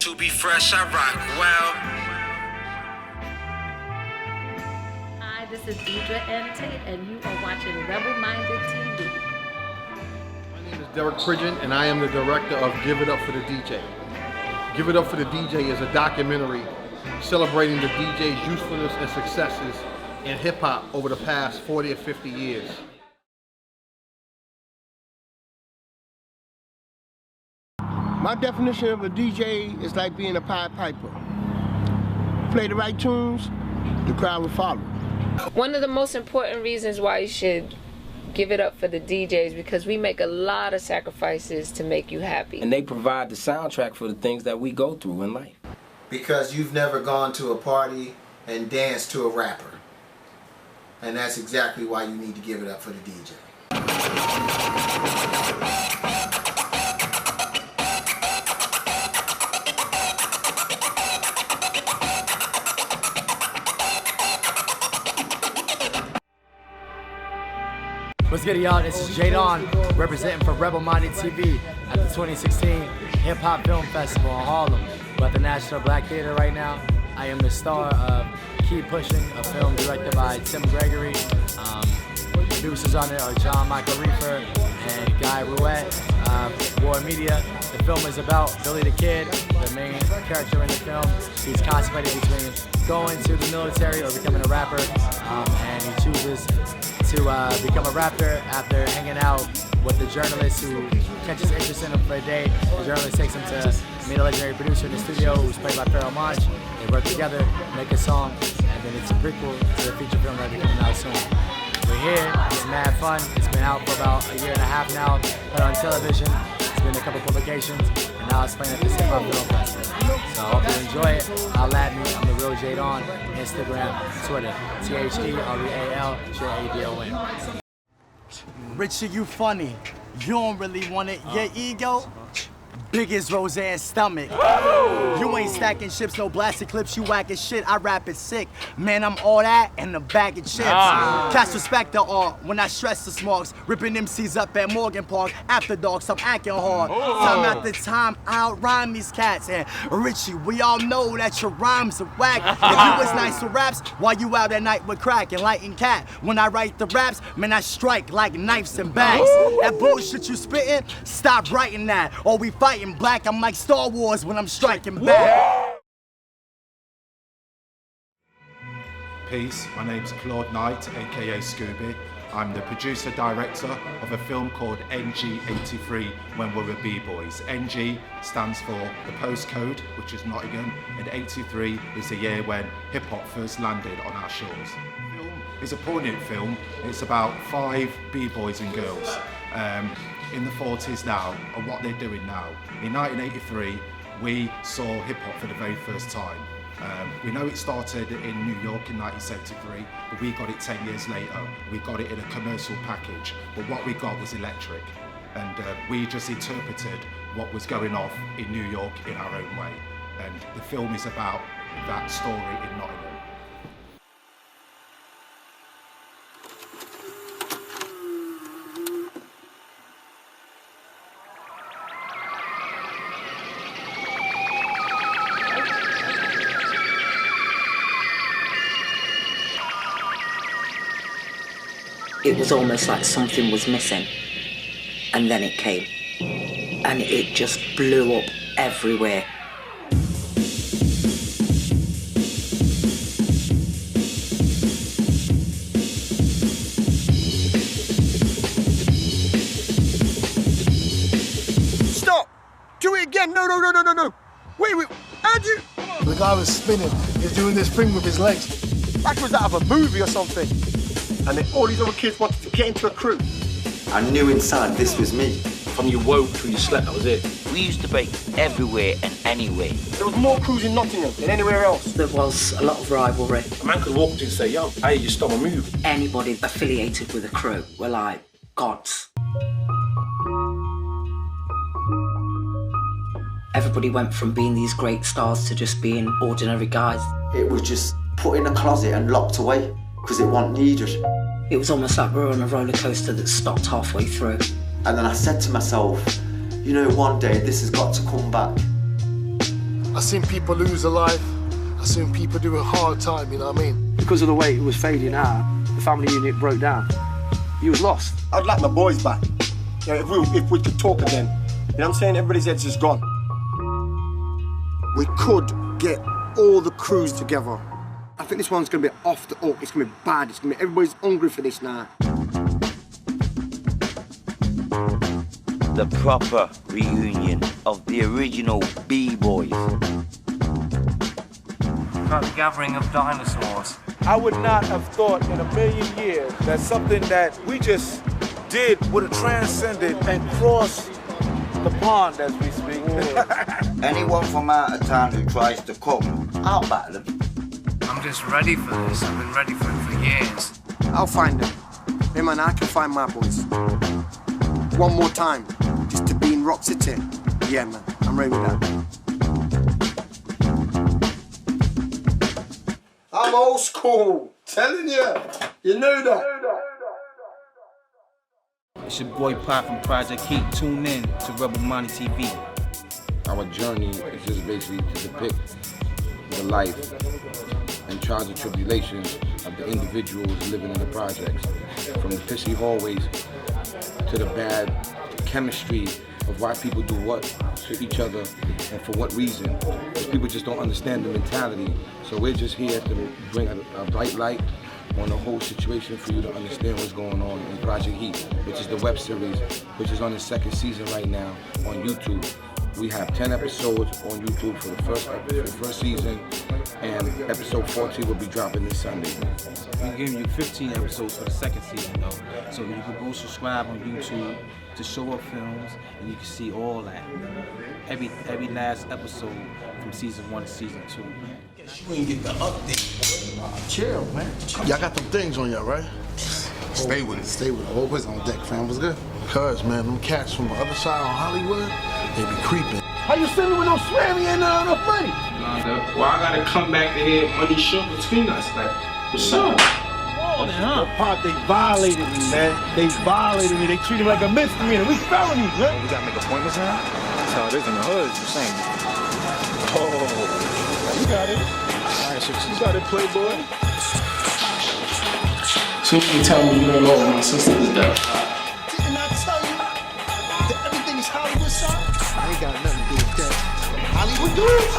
To be fresh, I rock well. Hi, this is Deidre N. Tate, and you are watching Rebel Minded TV. My name is Derrick Pridgen, and I am the director of Give It Up for the DJ. Give It Up for the DJ is a documentary celebrating the DJ's usefulness and successes in hip-hop over the past 40 or 50 years. My definition of a DJ is like being a Pied Piper. Play the right tunes, the crowd will follow. One of the most important reasons why you should give it up for the DJs, because we make a lot of sacrifices to make you happy. And they provide the soundtrack for the things that we go through in life. Because you've never gone to a party and danced to a rapper. And that's exactly why you need to give it up for the DJ. What's good, y'all? This is Jadon, representing for Rebel Minded TV at the 2016 Hip Hop Film Festival in Harlem. We're at the National Black Theater right now. I am the star of Keep Pushing, a film directed by Tim Gregory. Producers on it are John Michael Reefer and Guy Rouet, War Media. The film is about Billy the Kid, the main character in the film. He's contemplating between going to the military or becoming a rapper, and he chooses to become a rapper after hanging out with the journalist who catches interest in him for a day. The journalist takes him to meet a legendary producer in the studio who's played by Pharoah Monch. They work together, make a song, and then it's a prequel to the feature film that'll be coming out soon. We're here, it's mad fun. It's been out for about a year and a half now, put on television. It's been a couple publications, and now it's playing at the Hip Hop Film Festival. So I hope you enjoy it. Holla at me, I'm the real Jadon, Instagram, Twitter, TheRealJadon. Richie, you funny. You don't really want it. Your ego, big as Roseanne's stomach. You ain't stacking chips, no blasted clips. You whack as shit, I rap it sick. Man, I'm all that and a bag of chips. Cast respect to art when I stress the smarks. Ripping MCs up at Morgan Park. After dark, I'm acting hard. Time after time, I outrhyme these cats. And Richie, we all know that your rhymes are whack. If you was nice to raps, while you out at night with crack and lighting cat. When I write the raps, man, I strike like knives and bags. That bullshit you spitting, stop writing that. Or we fighting black, I'm like Star Wars when I'm striking back. Peace, my name's Claude Knight, aka Scooby. I'm the producer-director of a film called NG83, When We Were B-Boys. NG stands for the postcode, which is Nottingham, and 83 is the year when hip-hop first landed on our shores. The film is a poignant film. It's about 5 B-boys and girls in the 40s now, and what they're doing now. In 1983, we saw hip-hop for the very first time. We know it started in New York in 1973, but we got it 10 years later. We got it in a commercial package, but what we got was electric. And we just interpreted what was going off in New York in our own way. And the film is about that story in Nottingham. It was almost like something was missing, and then it came, and it just blew up everywhere. Stop! Do it again! No! Wait, how'd you? The guy was spinning, he's doing this thing with his legs. Like it was out of a movie or something. And then all these other kids wanted to get into a crew. I knew inside this was me. From you woke till you slept, that was it. We used to break everywhere and anywhere. There was more crews in Nottingham than anywhere else. There was a lot of rivalry. A man could walk up to you and say, yo, hey, you stop a move. Anybody affiliated with a crew were like gods. Everybody went from being these great stars to just being ordinary guys. It was just put in a closet and locked away, because it wasn't needed. It was almost like we were on a roller coaster that stopped halfway through. And then I said to myself, you know, one day this has got to come back. I seen people lose their life. I seen people do a hard time, you know what I mean? Because of the way it was fading out, the family unit broke down. He was lost. I'd like my boys back. Yeah, if we could talk again. You know what I'm saying? Everybody's head's just gone. We could get all the crews together. I think this one's going to be off the hook. It's going to be bad. It's going to be, everybody's hungry for this now. The proper reunion of the original B-boys. About the gathering of dinosaurs. I would not have thought in a million years that something that we just did would have transcended and crossed the pond, as we speak. Anyone from out of town who tries to come, I'll back them. I'm just ready for this. I've been ready for it for years. I'll find them. Hey man, I can find my boys. One more time, just to be in Rock City. Yeah man, I'm ready with that. I'm old school. Telling you. You knew that. It's your boy Pop from Project Heat. Tune in to Rebel Minded TV. Our journey is just basically to depict the life and trials and tribulations of the individuals living in the projects. From the pissy hallways to the bad chemistry of why people do what to each other and for what reason. Because people just don't understand the mentality. So we're just here to bring a bright light on the whole situation for you to understand what's going on in Project Heat, which is the web series, which is on its second season right now on YouTube. We have 10 episodes on YouTube for the first season, and episode 14 will be dropping this Sunday. We're giving you 15 episodes for the second season though. So you can go subscribe on YouTube to Show Up Films, and you can see all that. Every last episode from season 1 to season 2. You ain't get the update. Chill, man. Y'all got them things on y'all, right? Stay with it. Stay with it. Always on deck, fam. What's good? Cuz, man, them cats from the other side on Hollywood, they be creeping. How you send me with no swam? You ain't enough money. Well, I gotta come back to here, money short between us. Like, what's up? Pop, they violated me, man. They violated me. They treated me like a misdemeanor. We felonies, man. We gotta make appointments now? That's how it is in the hood, you're saying. Oh, you got it. You got it, playboy. So you can tell me you don't know what my sister is though. Didn't I tell you that everything is Hollywood side? I ain't got nothing to do with that. Hollywood dudes?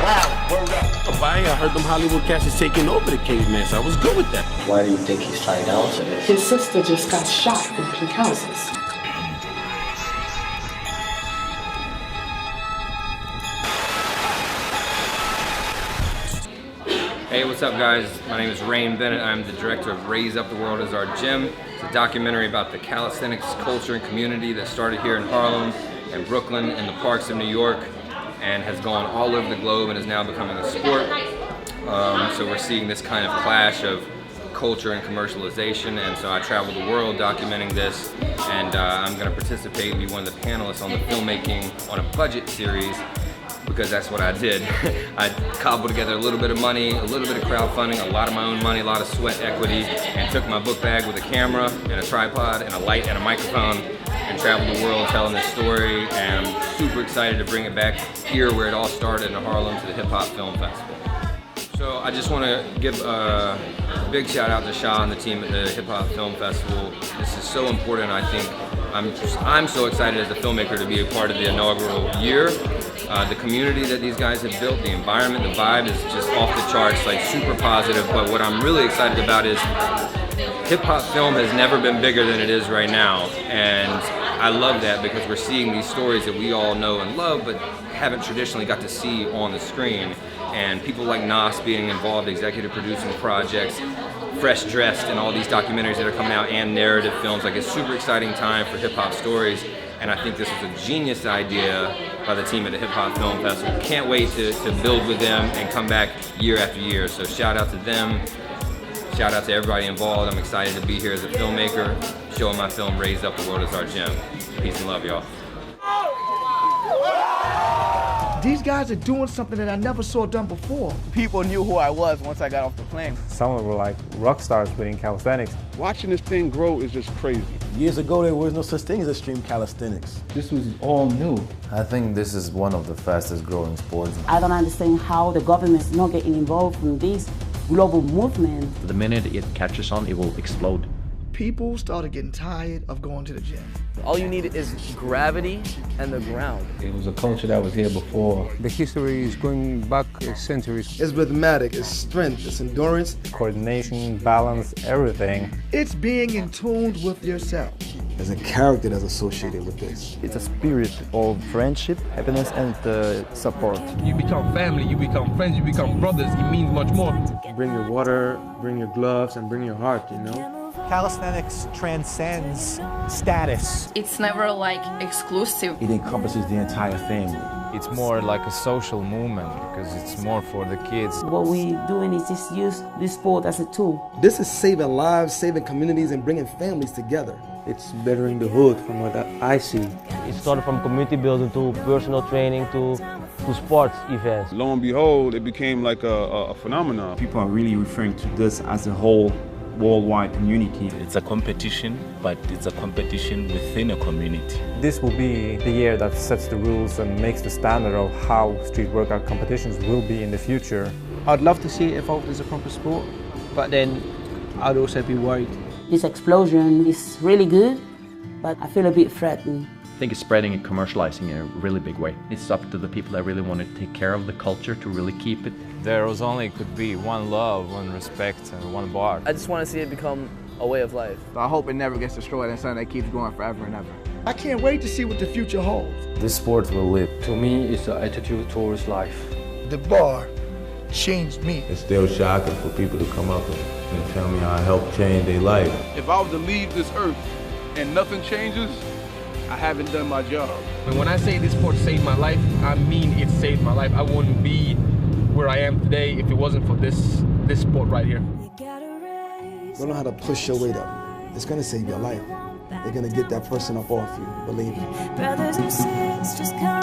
Wow, word up. I heard them Hollywood cats is taking over the caveman, so I was good with that. Why do you think he's tied down to this? His sister just got shot in Pink Houses. Hey, what's up guys? My name is Bennett. I'm the director of Raise Up the World Is Our Gym. It's a documentary about the calisthenics culture and community that started here in Harlem and Brooklyn and the parks of New York and has gone all over the globe and is now becoming a sport. So we're seeing this kind of clash of culture and commercialization, and so I travel the world documenting this, and I'm going to participate and be one of the panelists on the Filmmaking on a Budget series, because that's what I did. I cobbled together a little bit of money, a little bit of crowdfunding, a lot of my own money, a lot of sweat equity, and took my book bag with a camera and a tripod and a light and a microphone and traveled the world telling this story, and I'm super excited to bring it back here where it all started in Harlem to the Hip Hop Film Festival. So I just want to give a big shout out to Shah and the team at the Hip Hop Film Festival. This is so important. I think I'm so excited as a filmmaker to be a part of the inaugural year. The community that these guys have built, the environment, the vibe is just off the charts, like super positive. But what I'm really excited about is hip hop film has never been bigger than it is right now. And I love that because we're seeing these stories that we all know and love, but haven't traditionally got to see on the screen. And people like Nas being involved, executive producing projects, Fresh Dressed, and all these documentaries that are coming out, and narrative films. Like, it's super exciting time for hip hop stories. And I think this was a genius idea by the team at the Hip Hop Film Festival. Can't wait to build with them and come back year after year. So shout out to them. Shout out to everybody involved. I'm excited to be here as a filmmaker, showing my film Raise Up the World Is Our Gym. Peace and love, y'all. These guys are doing something that I never saw done before. People knew who I was once I got off the plane. Some of them were like rock stars within calisthenics. Watching this thing grow is just crazy. Years ago, there was no such thing as extreme calisthenics. This was all new. I think this is one of the fastest growing sports. I don't understand how the government is not getting involved in this global movement. The minute it catches on, it will explode. People started getting tired of going to the gym. All you need is gravity and the ground. It was a culture that was here before. The history is going back centuries. It's rhythmic, it's strength, it's endurance. Coordination, balance, everything. It's being in tune with yourself. There's a character that's associated with this. It's a spirit of friendship, happiness, and support. You become family, you become friends, you become brothers. It means much more. Bring your water, bring your gloves, and bring your heart, you know? Calisthenics transcends status. It's never like exclusive. It encompasses the entire family. It's more like a social movement because it's more for the kids. What we're doing is just use this sport as a tool. This is saving lives, saving communities, and bringing families together. It's bettering the hood from what I see. It started from community building to personal training to sports events. Lo and behold, it became like a phenomenon. People are really referring to this as a whole worldwide community. It's a competition, but it's a competition within a community. This will be the year that sets the rules and makes the standard of how street workout competitions will be in the future. I'd love to see it evolved as a proper sport, but then I'd also be worried. This explosion is really good, but I feel a bit threatened. I think it's spreading and commercializing in a really big way. It's up to the people that really want to take care of the culture to really keep it. There was only could be one love, one respect, and one bar. I just want to see it become a way of life. I hope it never gets destroyed and something that keeps going forever and ever. I can't wait to see what the future holds. This sport will live. To me, it's an attitude towards life. The bar changed me. It's still shocking for people to come up and tell me I helped change their life. If I was to leave this earth and nothing changes, I haven't done my job. And when I say this sport saved my life, I mean it saved my life. I wouldn't be where I am today if it wasn't for this sport right here. Learn how to push your weight up. It's gonna save your life. They're gonna get that person up off you, believe me. Brothers and sisters, just come.